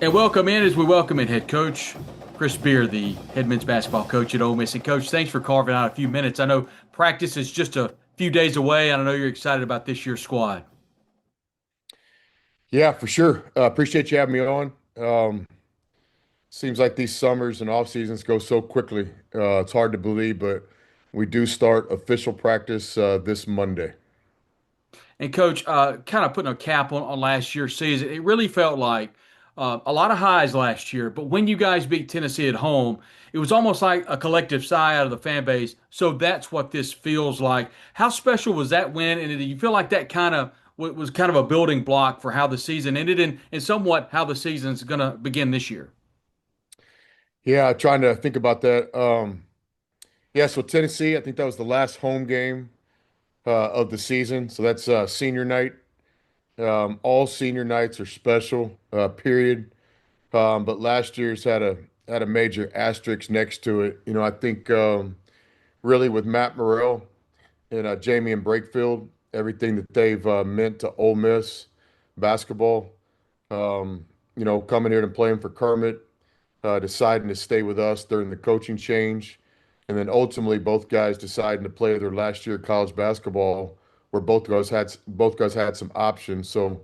And welcome in as we welcome in head coach Chris Beer, the head men's basketball coach at Ole Miss. And coach, thanks for carving out a few minutes. I know practice is just a few days away, and I know you're excited about this year's squad. Yeah, for sure. Appreciate you having me on. Seems like these summers and off seasons go so quickly. It's hard to believe, but we do start official practice this Monday. And coach, kind of putting a cap on last year's season, it really felt like a lot of highs last year. But when you guys beat Tennessee at home, it was almost like a collective sigh out of the fan base. So that's what this feels like. How special was that win? And do you feel like that kind of was kind of a building block for how the season ended and somewhat how the season's going to begin this year? Yeah, trying to think about that. Yeah, so Tennessee, I think that was the last home game of the season. So that's senior night. All senior nights are special, period. But last year's had a major asterisk next to it. I think really with Matt Morrell and Jamie and Brakefield, everything that they've meant to Ole Miss basketball. Coming here and playing for Kermit, deciding to stay with us during the coaching change, and then ultimately both guys deciding to play their last year of college basketball, where both guys had some options. So,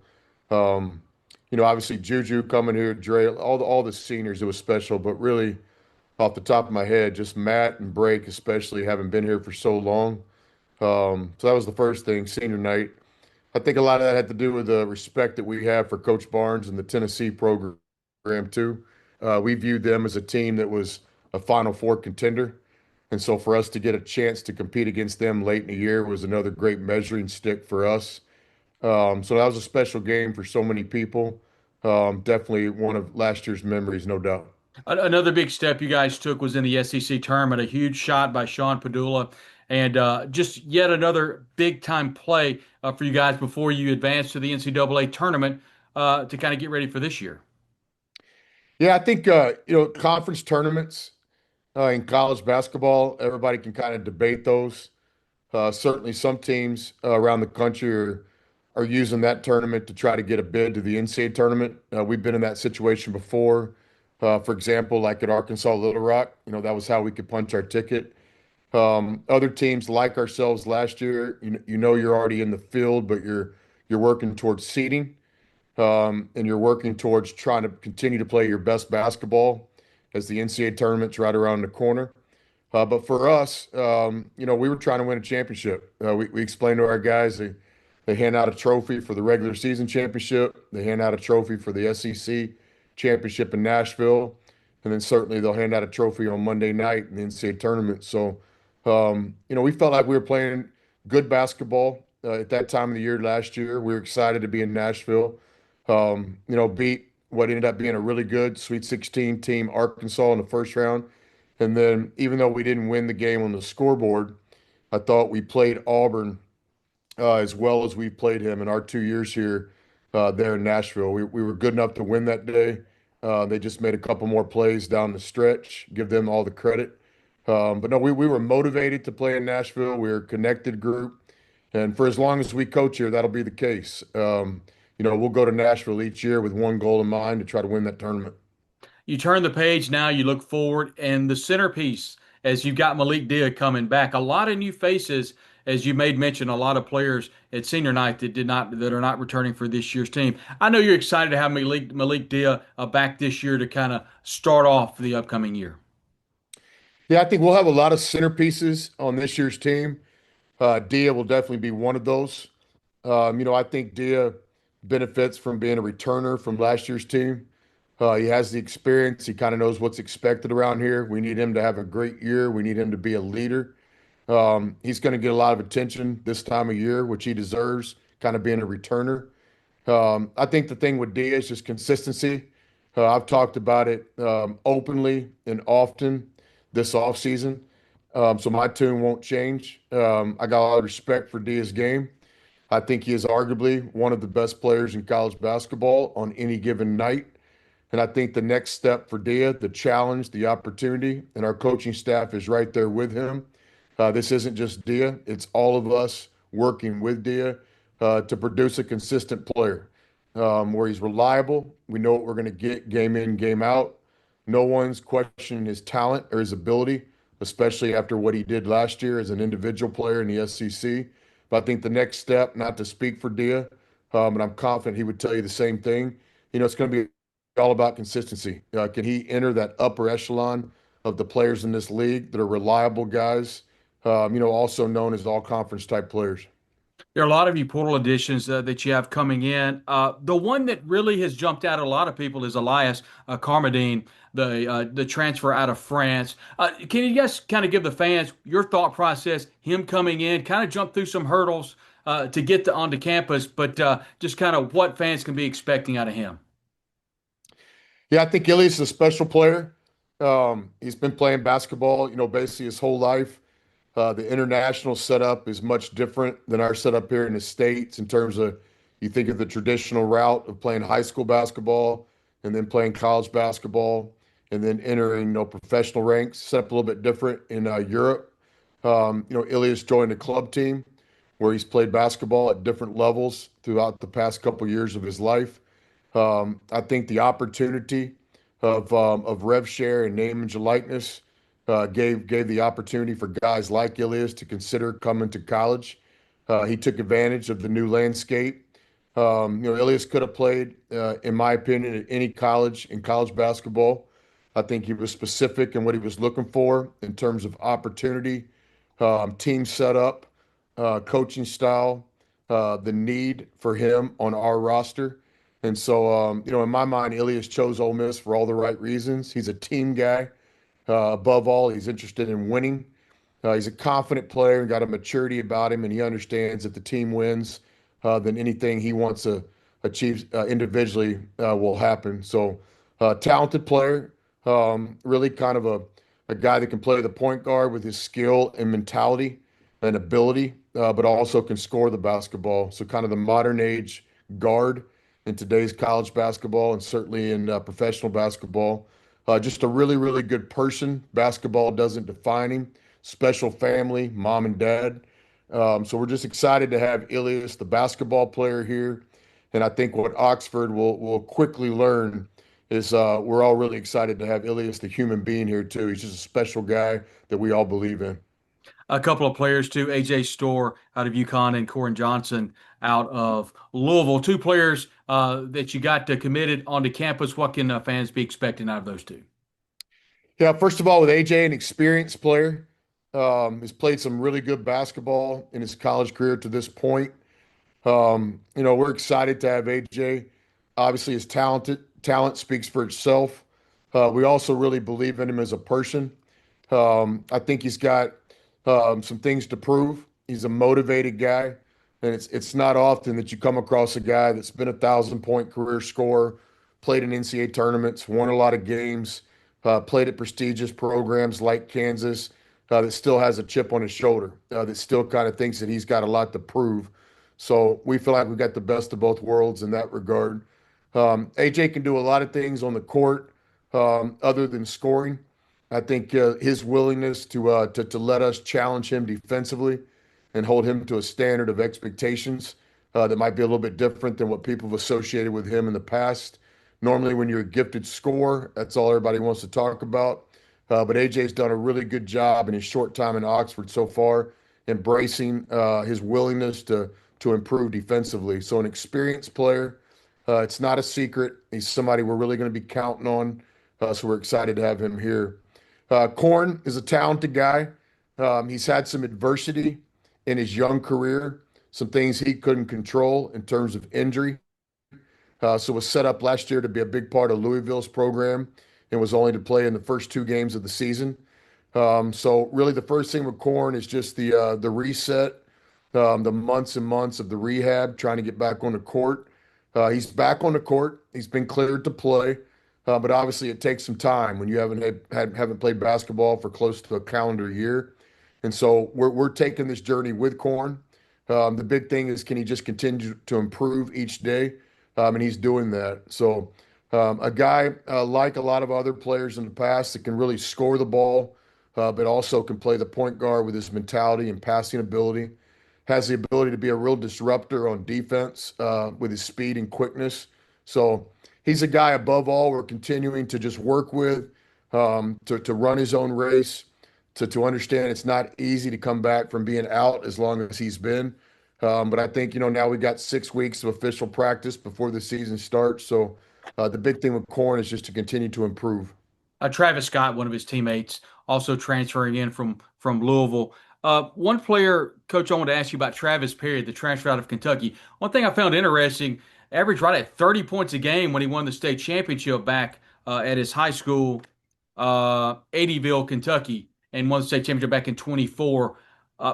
obviously Juju coming here, Dre, all the seniors, it was special, but really off the top of my head, just Matt and Brake, especially having been here for so long. So that was the first thing, senior night. I think a lot of that had to do with the respect that we have for Coach Barnes and the Tennessee program too. We viewed them as a team that was a Final Four contender, and so for us to get a chance to compete against them late in the year was another great measuring stick for us. So that was a special game for so many people. Definitely one of last year's memories, no doubt. Another big step you guys took was in the SEC tournament, a huge shot by Sean Padula, and just yet another big time play for you guys before you advance to the NCAA tournament to kind of get ready for this year. Yeah, I think conference tournaments in college basketball, everybody can kind of debate those. Certainly, some teams around the country are using that tournament to try to get a bid to the NCAA tournament. We've been in that situation before. For example, like at Arkansas Little Rock, that was how we could punch our ticket. Other teams like ourselves last year, you're already in the field, but you're working towards seeding, and you're working towards trying to continue to play your best basketball as the NCAA tournament's right around the corner. But for us, we were trying to win a championship. We explained to our guys they hand out a trophy for the regular season championship. They hand out a trophy for the SEC championship in Nashville. And then certainly they'll hand out a trophy on Monday night in the NCAA tournament. So, we felt like we were playing good basketball at that time of the year last year. We were excited to be in Nashville. Beat what ended up being a really good Sweet 16 team, Arkansas, in the first round. And then, even though we didn't win the game on the scoreboard, I thought we played Auburn as well as we played him in our 2 years here there in Nashville. We were good enough to win that day. They just made a couple more plays down the stretch. Give them all the credit. But no, we were motivated to play in Nashville. We were a connected group. And for as long as we coach here, that'll be the case. We'll go to Nashville each year with one goal in mind to try to win that tournament. You turn the page now, you look forward, and the centerpiece, as you've got Malik Dia coming back, a lot of new faces, as you made mention, a lot of players at senior night that are not returning for this year's team. I know you're excited to have Malik Dia back this year to kind of start off the upcoming year. Yeah, I think we'll have a lot of centerpieces on this year's team. Dia will definitely be one of those. I think Dia benefits from being a returner from last year's team. He has the experience. He kind of knows what's expected around here. We need him to have a great year. We need him to be a leader. He's going to get a lot of attention this time of year, which he deserves, kind of being a returner. I think the thing with Dia is just consistency. I've talked about it openly and often this offseason. So my tune won't change. I got a lot of respect for Dia's game. I think he is arguably one of the best players in college basketball on any given night. And I think the next step for Dia, the challenge, the opportunity, and our coaching staff is right there with him. This isn't just Dia, it's all of us working with Dia to produce a consistent player. where he's reliable. We know what we're going to get game in, game out. No one's questioning his talent or his ability, especially after what he did last year as an individual player in the SEC. But I think the next step, not to speak for Dia, and I'm confident he would tell you the same thing. It's going to be all about consistency. Can he enter that upper echelon of the players in this league that are reliable guys, also known as all conference type players? There are a lot of you portal additions that you have coming in. The one that really has jumped out at a lot of people is Elias Carmadine, the transfer out of France. Can you guys kind of give the fans your thought process? Him coming in, kind of jump through some hurdles to get onto campus, but just kind of what fans can be expecting out of him. Yeah, I think Ilias is a special player. He's been playing basketball, basically his whole life. The international setup is much different than our setup here in the States in terms of you think of the traditional route of playing high school basketball and then playing college basketball and then entering, professional ranks. Set up a little bit different in Europe. Ilias joined a club team where he's played basketball at different levels throughout the past couple years of his life. I think the opportunity of rev share and name and likeness gave the opportunity for guys like Ilias to consider coming to college. He took advantage of the new landscape. Ilias could have played, in my opinion, at any college in college basketball. I think he was specific in what he was looking for in terms of opportunity, team setup, coaching style, the need for him on our roster. And so, in my mind, Ilias chose Ole Miss for all the right reasons. He's a team guy. Above all, he's interested in winning. He's a confident player and got a maturity about him, and he understands that the team wins, then anything he wants to achieve individually will happen. So, talented player, really kind of a guy that can play the point guard with his skill and mentality and ability, but also can score the basketball. So, kind of the modern age guard in today's college basketball and certainly in professional basketball. Just a really, really good person. Basketball doesn't define him. Special family, mom and dad. So we're just excited to have Ilias, the basketball player, here. And I think what Oxford will quickly learn is we're all really excited to have Ilias, the human being, here too. He's just a special guy that we all believe in. A couple of players too, AJ Storr out of UConn and Corin Johnson out of Louisville. Two players that you got committed onto campus. What can fans be expecting out of those two? Yeah, first of all, with AJ, an experienced player, has played some really good basketball in his college career to this point. We're excited to have AJ. Obviously, his talent speaks for itself. We also really believe in him as a person. I think he's got some things to prove. He's a motivated guy, and it's not often that you come across a guy that's been 1,000 point career scorer, played in NCAA tournaments, won a lot of games, played at prestigious programs like Kansas, that still has a chip on his shoulder, that still kind of thinks that he's got a lot to prove. So we feel like we got the best of both worlds in that regard. AJ can do a lot of things on the court other than scoring. I think his willingness to let us challenge him defensively and hold him to a standard of expectations that might be a little bit different than what people have associated with him in the past. Normally, when you're a gifted scorer, that's all everybody wants to talk about. But AJ's done a really good job in his short time in Oxford so far, embracing his willingness to improve defensively. So, an experienced player. It's not a secret. He's somebody we're really going to be counting on. So, we're excited to have him here. Corn is a talented guy. He's had some adversity in his young career, some things he couldn't control in terms of injury. So was set up last year to be a big part of Louisville's program and was only to play in the first two games of the season. So really the first thing with Corn is just the reset, the months and months of the rehab, trying to get back on the court. He's back on the court. He's been cleared to play. But obviously, it takes some time when you haven't played basketball for close to a calendar year, and so we're taking this journey with Corn. The big thing is, can he just continue to improve each day? And he's doing that. So a guy like a lot of other players in the past that can really score the ball, but also can play the point guard with his mentality and passing ability. has the ability to be a real disruptor on defense with his speed and quickness. So he's a guy above all we're continuing to just work with to run his own race, to understand it's not easy to come back from being out as long as he's been. But I think, now we got 6 weeks of official practice before the season starts. So the big thing with Corn is just to continue to improve. Travis Scott, one of his teammates, also transferring in from Louisville. One player, Coach, I want to ask you about Travis Perry, the transfer out of Kentucky. One thing I found interesting, averaged right at 30 points a game when he won the state championship back at his high school, Eddyville, Kentucky, and won the state championship back in 24.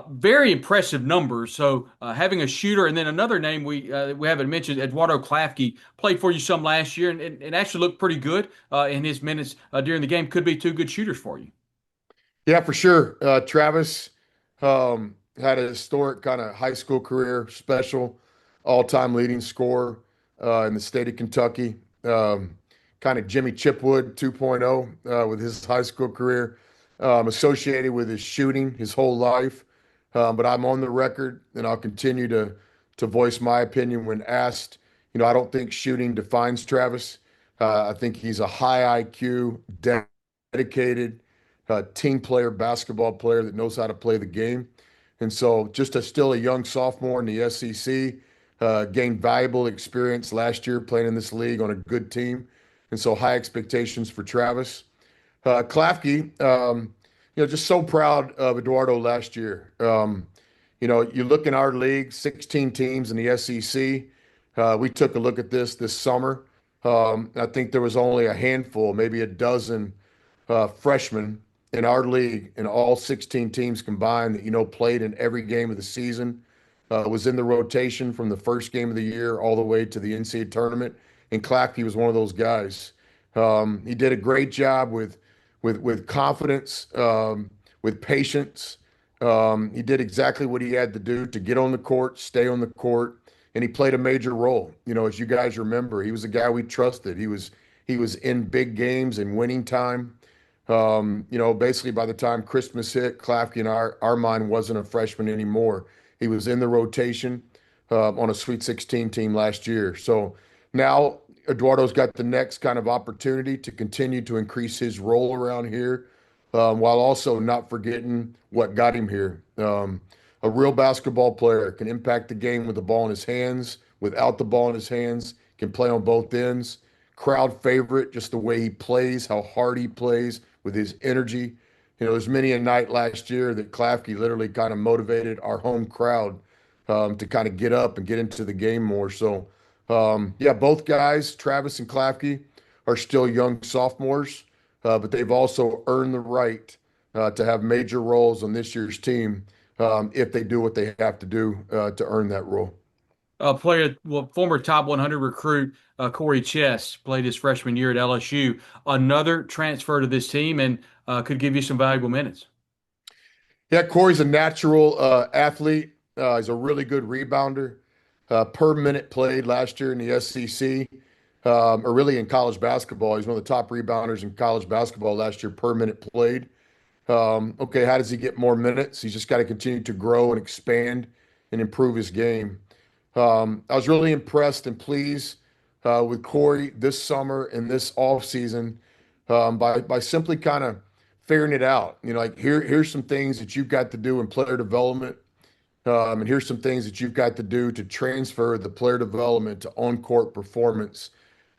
Very impressive numbers. So having a shooter, and then another name we haven't mentioned, Eduardo Klafke, played for you some last year and actually looked pretty good in his minutes during the game. Could be two good shooters for you. Yeah, for sure. Travis had a historic kind of high school career, special, all-time leading scorer in the state of Kentucky. Kind of Jimmy Chipwood 2.0 with his high school career, associated with his shooting his whole life. But I'm on the record, and I'll continue to voice my opinion when asked. I don't think shooting defines Travis. I think he's a high IQ, dedicated team player, basketball player that knows how to play the game. And so, just still a young sophomore in the SEC, gained valuable experience last year playing in this league on a good team. And so, high expectations for Travis. Klafke, just so proud of Eduardo last year. You look in our league, 16 teams in the SEC. We took a look at this summer. I think there was only a handful, maybe a dozen freshmen in our league, and all 16 teams combined that played in every game of the season, was in the rotation from the first game of the year all the way to the NCAA tournament. And Klafke was one of those guys. He did a great job with confidence, with patience. He did exactly what he had to do to get on the court, stay on the court, and he played a major role. As you guys remember, he was a guy we trusted. He was in big games and winning time. Basically by the time Christmas hit, Klafke in our mind wasn't a freshman anymore. He was in the rotation on a Sweet 16 team last year. So now Eduardo's got the next kind of opportunity to continue to increase his role around here, while also not forgetting what got him here. A real basketball player can impact the game with the ball in his hands, without the ball in his hands, can play on both ends. Crowd favorite, just the way he plays, how hard he plays with his energy. There's many a night last year that Klafke literally kind of motivated our home crowd to kind of get up and get into the game more. So, yeah, both guys, Travis and Klafke, are still young sophomores, but they've also earned the right to have major roles on this year's team if they do what they have to do to earn that role. Former top 100 recruit Corey Chess played his freshman year at LSU. Another transfer to this team and could give you some valuable minutes. Yeah, Corey's a natural athlete. He's a really good rebounder. Per minute played last year in the SEC, or really in college basketball. He's one of the top rebounders in college basketball last year per minute played. Okay, how does he get more minutes? He's just got to continue to grow and expand and improve his game. I was really impressed and pleased with Corey this summer and this offseason by simply kind of figuring it out. Like here's some things that you've got to do in player development, and here's some things that you've got to do to transfer the player development to on-court performance.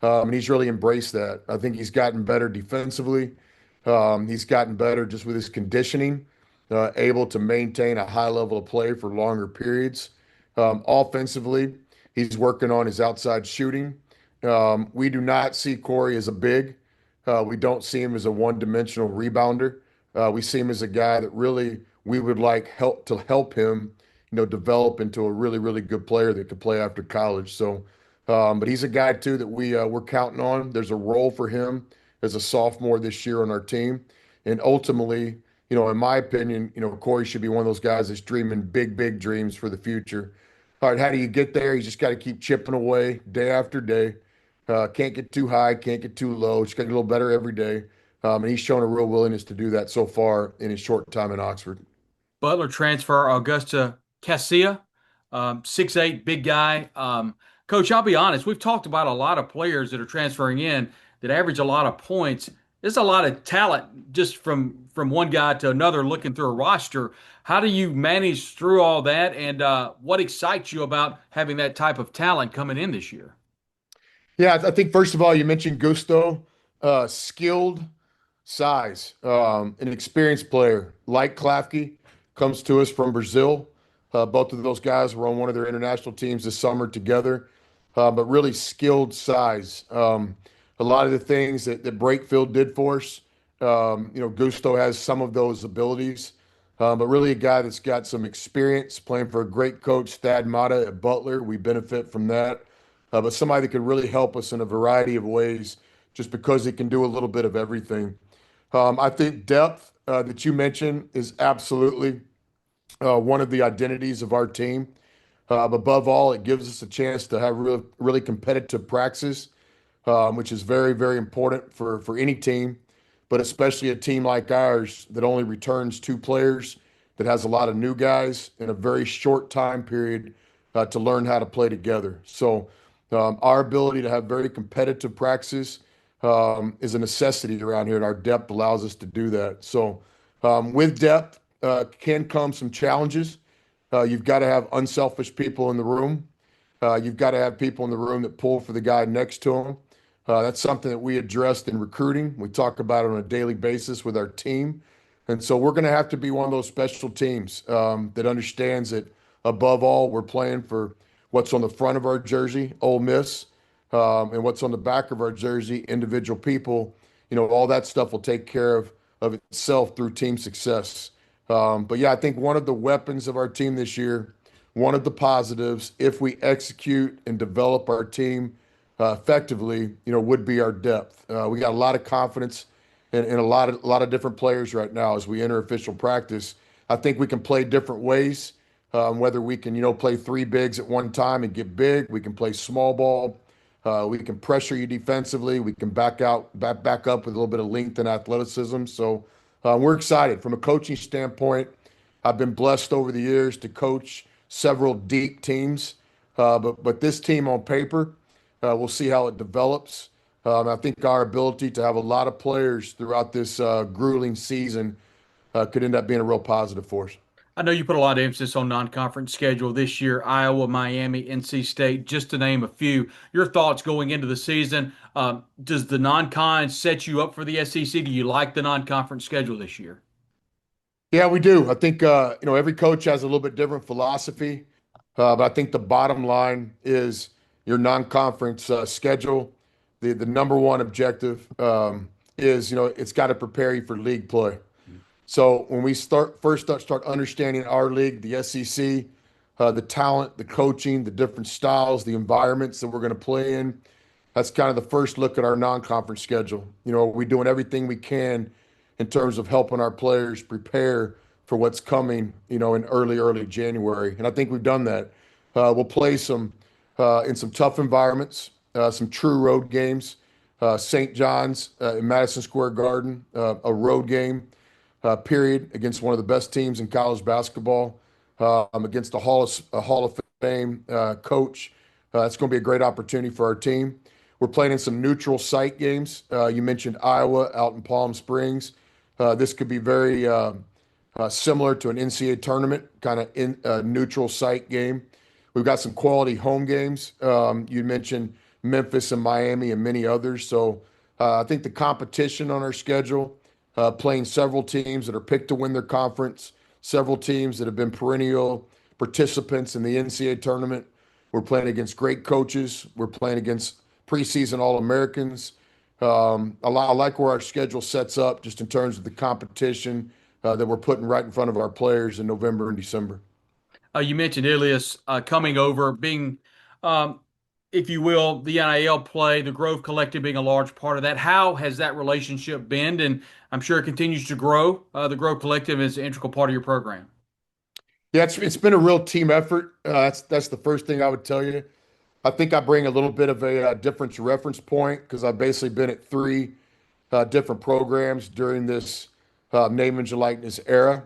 And he's really embraced that. I think he's gotten better defensively. He's gotten better just with his conditioning, able to maintain a high level of play for longer periods. Offensively, he's working on his outside shooting. We do not see Corey as a big. We don't see him as a one-dimensional rebounder. We see him as a guy that really we would like help him, develop into a really, really good player that could play after college. So, but he's a guy too that we're counting on. There's a role for him as a sophomore this year on our team, and ultimately, in my opinion, Corey should be one of those guys that's dreaming big, big dreams for the future. All right, how do you get there? You just got to keep chipping away day after day. Can't get too high, can't get too low. Just got to get a little better every day. And he's shown a real willingness to do that so far in his short time in Oxford. Butler transfer Augusta Casilla, 6'8", big guy. Coach, I'll be honest, we've talked about a lot of players that are transferring in that average a lot of points. There's a lot of talent just from one guy to another looking through a roster. How do you manage through all that, and what excites you about having that type of talent coming in this year? Yeah, I think first of all, you mentioned Gusto, skilled size, an experienced player like Klafke comes to us from Brazil. Both of those guys were on one of their international teams this summer together, but really skilled size. A lot of the things that Brakefield did for us, Gusto has some of those abilities, but really a guy that's got some experience playing for a great coach, Thad Matta at Butler. We benefit from that, but somebody that could really help us in a variety of ways just because he can do a little bit of everything. I think depth that you mentioned is absolutely one of the identities of our team. Above all, it gives us a chance to have really competitive practices, which is very, very important for any team, but especially a team like ours that only returns two players, that has a lot of new guys in a very short time period to learn how to play together. So, our ability to have very competitive practices is a necessity around here, and our depth allows us to do that. So, with depth can come some challenges. You've got to have unselfish people in the room. You've got to have people in the room that pull for the guy next to them. That's something that we addressed in recruiting. We talk about it on a daily basis with our team. And so we're going to have to be one of those special teams that understands that above all, we're playing for what's on the front of our jersey, Ole Miss, and what's on the back of our jersey, individual people. All that stuff will take care of itself through team success. But yeah, I think one of the weapons of our team this year, one of the positives, if we execute and develop our team effectively, would be our depth. We got a lot of confidence in a lot of different players right now as we enter official practice. I think we can play different ways. Whether we can, play three bigs at one time and get big, we can play small ball. We can pressure you defensively. We can back up with a little bit of length and athleticism. So we're excited from a coaching standpoint. I've been blessed over the years to coach several deep teams, but this team on paper, we'll see how it develops. I think our ability to have a lot of players throughout this grueling season could end up being a real positive for us. I know you put a lot of emphasis on non-conference schedule this year, Iowa, Miami, NC State, just to name a few. Your thoughts going into the season? Does the non-con set you up for the SEC? Do you like the non-conference schedule this year? Yeah, we do. I think every coach has a little bit different philosophy, but I think the bottom line is your non-conference schedule. The number one objective is it's got to prepare you for league play. So when we start understanding our league, the SEC, the talent, the coaching, the different styles, the environments that we're going to play in, that's kind of the first look at our non-conference schedule. We're doing everything we can in terms of helping our players prepare for what's coming, in early January. And I think we've done that. We'll play some in some tough environments, some true road games. St. John's in Madison Square Garden, a road game, period, against one of the best teams in college basketball, against a Hall of Fame coach. It's going to be a great opportunity for our team. We're playing in some neutral site games. You mentioned Iowa out in Palm Springs. This could be very similar to an NCAA tournament, kind of in neutral site game. We've got some quality home games. You mentioned Memphis and Miami and many others. So I think the competition on our schedule, playing several teams that are picked to win their conference, several teams that have been perennial participants in the NCAA tournament. We're playing against great coaches. We're playing against preseason All-Americans. I like where our schedule sets up just in terms of the competition that we're putting right in front of our players in November and December. You mentioned Ilias coming over, being, if you will, the NIL play, the Grove Collective being a large part of that. How has that relationship been? And I'm sure it continues to grow. The Grove Collective is an integral part of your program. Yeah, it's been a real team effort. That's the first thing I would tell you. I think I bring a little bit of a different reference point because I've basically been at three different programs during this name and likeness era.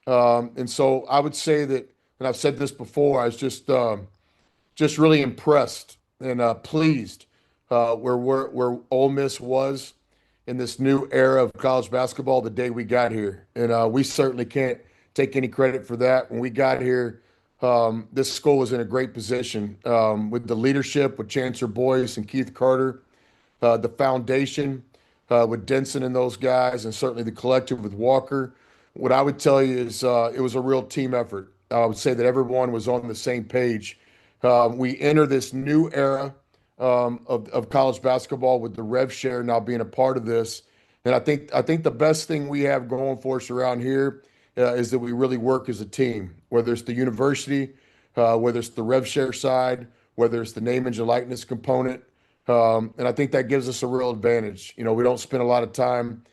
And so I would say that, and and I've said this before, I was just really impressed and pleased where Ole Miss was in this new era of college basketball the day we got here, and we certainly can't take any credit for that. When we got here, this school was in a great position with the leadership with Chancellor Boyce and Keith Carter, the foundation with Denson and those guys, and certainly the collective with Walker. What I would tell you is it was a real team effort. I would say that everyone was on the same page. We enter this new era of college basketball with the rev share now being a part of this. And I think the best thing we have going for us around here is that we really work as a team, whether it's the university, whether it's the rev share side, whether it's the name, image, and likeness component. And I think that gives us a real advantage. We don't spend a lot of time,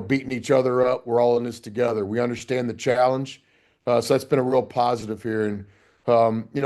beating each other up. We're all in this together. We understand the challenge. So that's been a real positive here. And,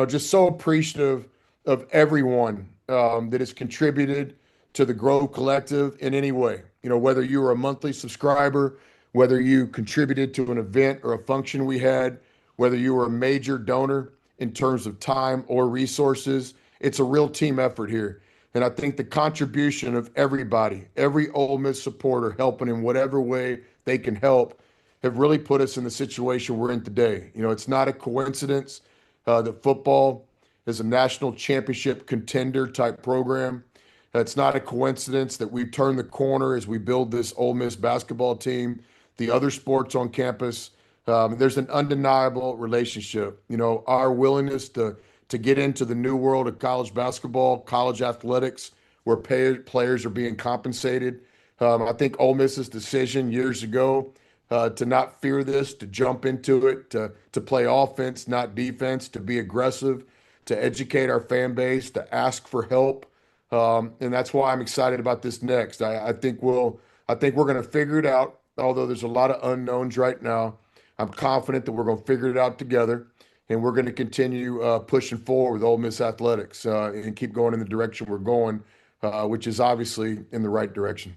just so appreciative of everyone that has contributed to the Grove Collective in any way. Whether you were a monthly subscriber, whether you contributed to an event or a function we had, whether you were a major donor in terms of time or resources, it's a real team effort here. And I think the contribution of everybody, every Ole Miss supporter helping in whatever way they can help, have really put us in the situation we're in today. It's not a coincidence that football is a national championship contender type program. It's not a coincidence that we've turned the corner as we build this Ole Miss basketball team, the other sports on campus. There's an undeniable relationship. Our willingness to get into the new world of college basketball, college athletics, where players are being compensated. I think Ole Miss's decision years ago to not fear this, to jump into it, to play offense, not defense, to be aggressive, to educate our fan base, to ask for help. And that's why I'm excited about this next. I think we're going to figure it out, although there's a lot of unknowns right now. I'm confident that we're going to figure it out together, and we're going to continue pushing forward with Ole Miss athletics and keep going in the direction we're going, which is obviously in the right direction.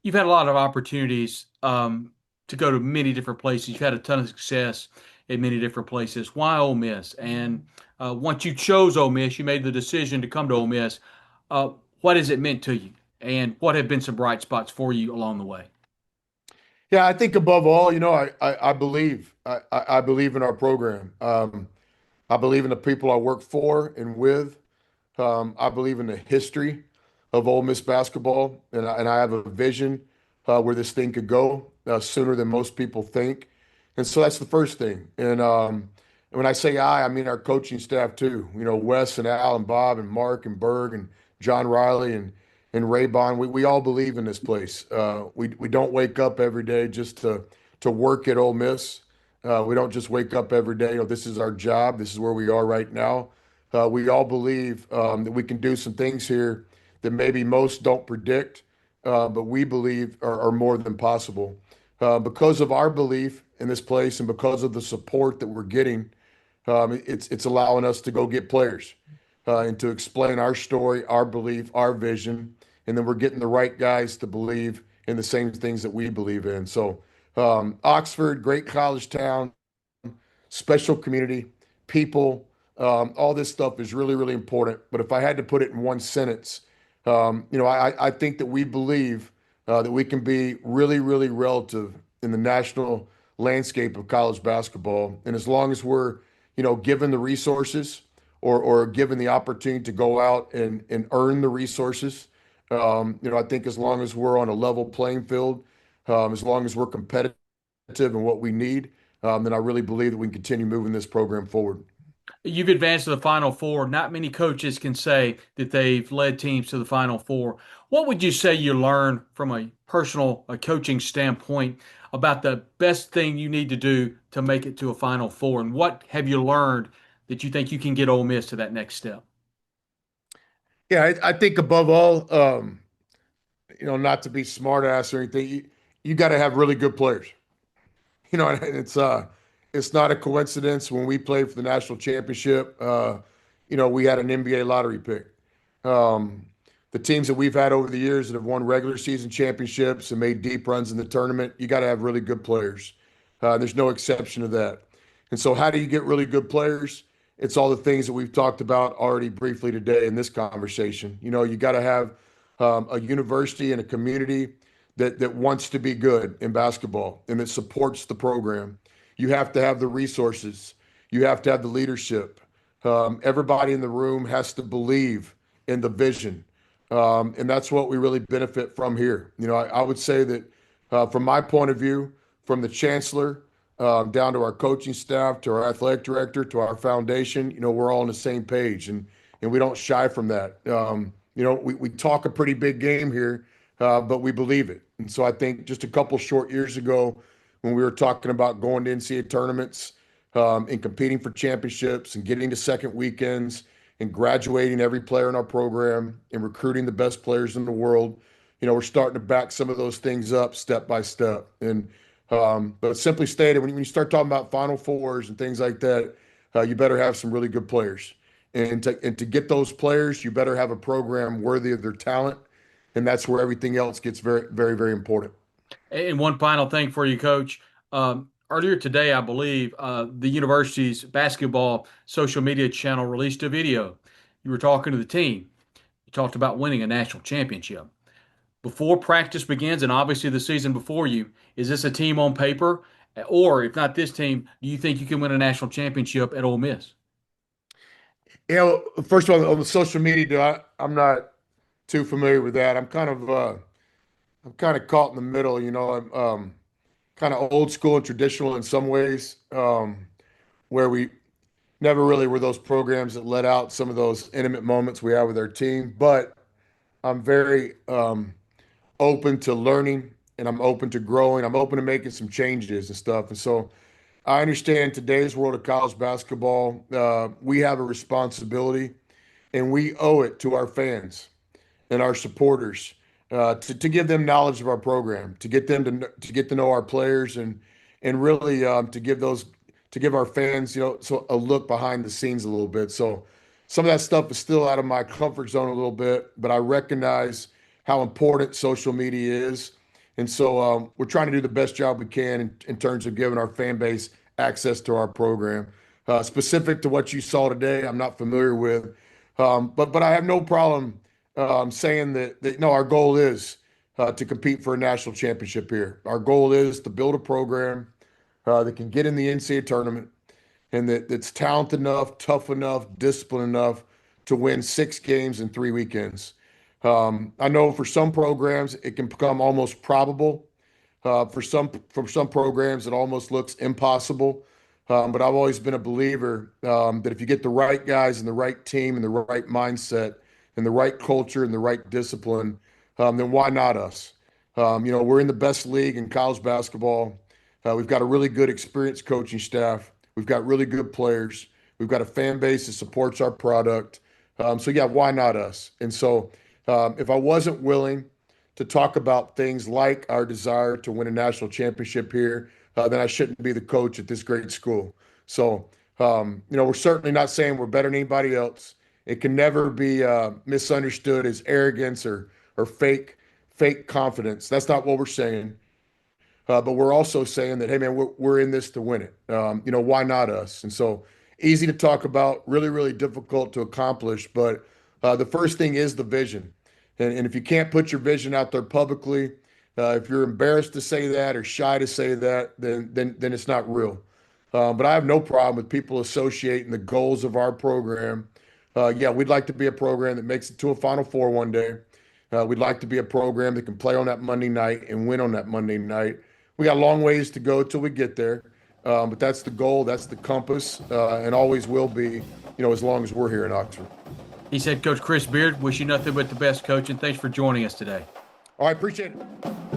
You've had a lot of opportunities to go to many different places. You've had a ton of success in many different places. Why Ole Miss? And once you chose Ole Miss, you made the decision to come to Ole Miss. What has it meant to you? And what have been some bright spots for you along the way? Yeah, I think above all, I believe I believe in our program. I believe in the people I work for and with. I believe in the history of Ole Miss basketball, and I have a vision where this thing could go sooner than most people think. And so that's the first thing. And when I say I mean our coaching staff too. Wes and Al and Bob and Mark and Berg and John Riley and Ray Bond. We all believe in this place. We don't wake up every day just to work at Ole Miss. We don't just wake up every day. This is our job. This is where we are right now. We all believe that we can do some things here that maybe most don't predict, but we believe are more than possible. Because of our belief in this place and because of the support that we're getting, it's allowing us to go get players and to explain our story, our belief, our vision, and then we're getting the right guys to believe in the same things that we believe in. So, Oxford, great college town, special community, people, all this stuff is really, really important. But if I had to put it in one sentence, I think that we believe that we can be really, really relative in the national landscape of college basketball. And as long as we're, given the resources or given the opportunity to go out and earn the resources, I think as long as we're on a level playing field, as long as we're competitive in what we need, then I really believe that we can continue moving this program forward. You've advanced to the Final Four. Not many coaches can say that they've led teams to the Final Four. What would you say you learned from a personal a coaching standpoint about the best thing you need to do to make it to a Final Four? And what have you learned that you think you can get Ole Miss to that next step? Yeah, I think above all, not to be smart ass or anything, you got to have really good players. And it's not a coincidence when we played for the national championship. We had an NBA lottery pick. Um, the teams that we've had over the years that have won regular season championships and made deep runs in the tournament, you got to have really good players. There's no exception to that. And so, how do you get really good players? It's all the things that we've talked about already briefly today in this conversation. You got to have a university and a community that wants to be good in basketball and that supports the program. You have to have the resources. You have to have the leadership. Everybody in the room has to Bleav in the vision. And that's what we really benefit from here. I would say that from my point of view, from the chancellor down to our coaching staff, to our athletic director, to our foundation, we're all on the same page, and we don't shy from that. We talk a pretty big game here, but we Bleav it. And so I think just a couple short years ago, when we were talking about going to NCAA tournaments and competing for championships and getting to second weekends and graduating every player in our program and recruiting the best players in the world, we're starting to back some of those things up step by step. And but simply stated, when you start talking about Final Fours and things like that, you better have some really good players. And to get those players, you better have a program worthy of their talent. And that's where everything else gets very, very, very important. And one final thing for you, Coach. Earlier today, I Bleav the university's basketball social media channel released a video. You were talking to the team. You talked about winning a national championship. Before practice begins, and obviously the season before you, is this a team on paper? Or if not this team, do you think you can win a national championship at Ole Miss? First of all, on the social media, I'm not too familiar with that. I'm kind of caught in the middle. I'm kind of old school and traditional in some ways, where we never really were those programs that let out some of those intimate moments we have with our team. But I'm very open to learning, and I'm open to growing. I'm open to making some changes and stuff. And so I understand today's world of college basketball, we have a responsibility, and we owe it to our fans and our supporters to give them knowledge of our program, to get them to get to know our players, and really to give our fans so a look behind the scenes a little bit. So some of that stuff is still out of my comfort zone a little bit, but I recognize how important social media is. And so we're trying to do the best job we can in terms of giving our fan base access to our program. Specific to what you saw today, I'm not familiar with, but I have no problem saying that no, our goal is to compete for a national championship here. Our goal is to build a program that can get in the NCAA tournament, and that's talented enough, tough enough, disciplined enough to win 6 games in 3 weekends. I know for some programs it can become almost probable. For some programs it almost looks impossible. But I've always been a believer that if you get the right guys and the right team and the right mindset and the right culture and the right discipline, then why not us? We're in the best league in college basketball. We've got a really good, experienced coaching staff. We've got really good players. We've got a fan base that supports our product. So yeah, why not us? And so if I wasn't willing to talk about things like our desire to win a national championship here, then I shouldn't be the coach at this great school. So, we're certainly not saying we're better than anybody else. It can never be misunderstood as arrogance or fake confidence. That's not what we're saying. But we're also saying that, hey, man, we're in this to win it. Why not us? And so easy to talk about, really, really difficult to accomplish. But the first thing is the vision. And if you can't put your vision out there publicly, if you're embarrassed to say that or shy to say that, then it's not real. But I have no problem with people associating the goals of our program. Yeah, we'd like to be a program that makes it to a Final Four one day. We'd like to be a program that can play on that Monday night and win on that Monday night. We got a long ways to go till we get there. But that's the goal, that's the compass, and always will be, as long as we're here in Oxford. He said, Coach Chris Beard, wish you nothing but the best, Coach, and thanks for joining us today. All right, appreciate it.